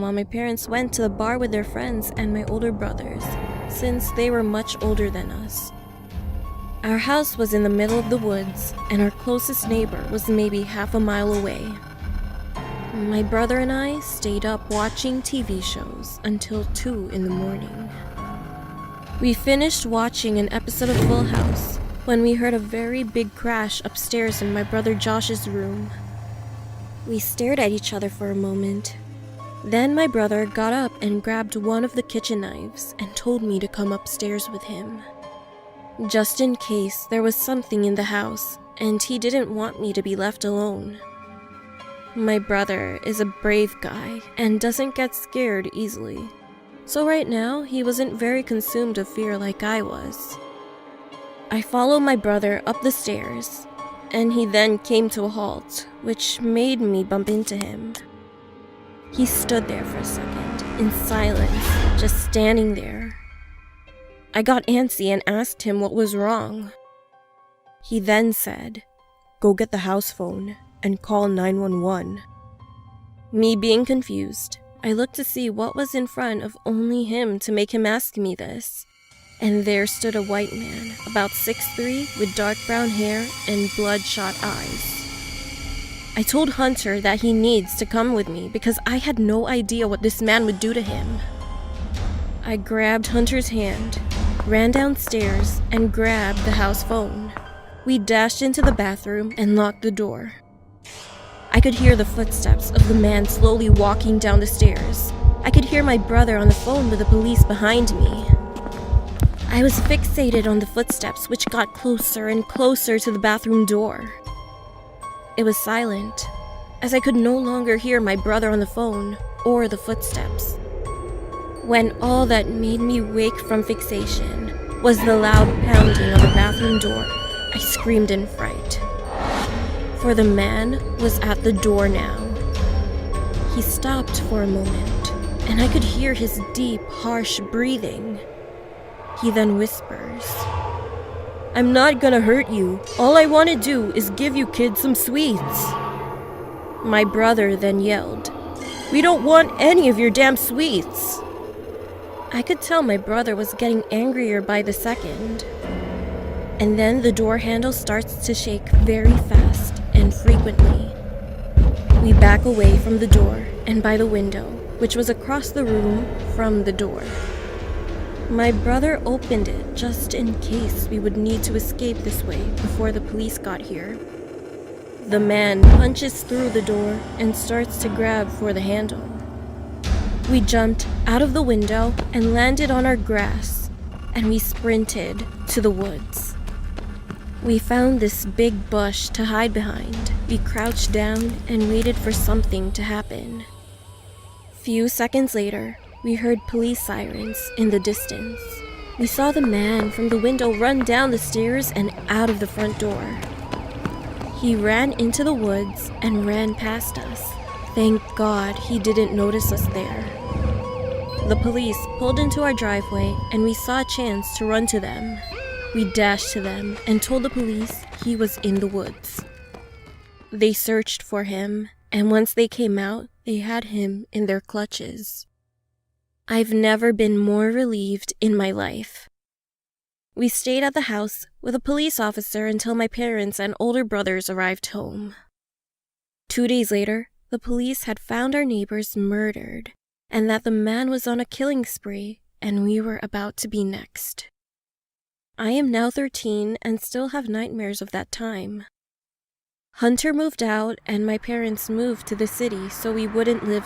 home while my parents went to the bar with their friends and my older brothers, since they were much older than us. Our house was in the middle of the woods, and our closest neighbor was maybe half a mile away. My brother and I stayed up watching TV shows until 2 in the morning. We finished watching an episode of Full House when we heard a very big crash upstairs in my brother Josh's room. We stared at each other for a moment. Then my brother got up and grabbed one of the kitchen knives and told me to come upstairs with him, just in case there was something in the house and he didn't want me to be left alone. My brother is a brave guy and doesn't get scared easily, so right now he wasn't very consumed of fear like I was. I followed my brother up the stairs, and he then came to a halt, which made me bump into him. He stood there for a second, in silence, just standing there. I got antsy and asked him what was wrong. He then said, "Go get the house phone and call 911. Me being confused, I looked to see what was in front of only him to make him ask me this. And there stood a white man, about 6'3", with dark brown hair and bloodshot eyes. I told Hunter that he needs to come with me because I had no idea what this man would do to him. I grabbed Hunter's hand, ran downstairs, and grabbed the house phone. We dashed into the bathroom and locked the door. I could hear the footsteps of the man slowly walking down the stairs. I could hear my brother on the phone with the police behind me. I was fixated on the footsteps, which got closer and closer to the bathroom door. It was silent, as I could no longer hear my brother on the phone or the footsteps. When all that made me wake from fixation was the loud pounding on the bathroom door, I screamed in fright. For the man was at the door now. He stopped for a moment, and I could hear his deep, harsh breathing. He then whispers, "I'm not gonna hurt you. All I want to do is give you kids some sweets." My brother then yelled, "We don't want any of your damn sweets." I could tell my brother was getting angrier by the second. And then the door handle starts to shake very fast and frequently. We back away from the door and by the window, which was across the room from the door. My brother opened it just in case we would need to escape this way before the police got here. The man punches through the door and starts to grab for the handle. We jumped out of the window and landed on our grass, and we sprinted to the woods. We found this big bush to hide behind. We crouched down and waited for something to happen. Few seconds later, we heard police sirens in the distance. We saw the man from the window run down the stairs and out of the front door. He ran into the woods and ran past us. Thank God he didn't notice us there. The police pulled into our driveway and we saw a chance to run to them. We dashed to them and told the police he was in the woods. They searched for him, and once they came out, they had him in their clutches. I've never been more relieved in my life. We stayed at the house with a police officer until my parents and older brothers arrived home. 2 days later, the police had found our neighbors murdered, and that the man was on a killing spree, and we were about to be next. I am now 13 and still have nightmares of that time. Hunter moved out, and my parents moved to the city so we wouldn't live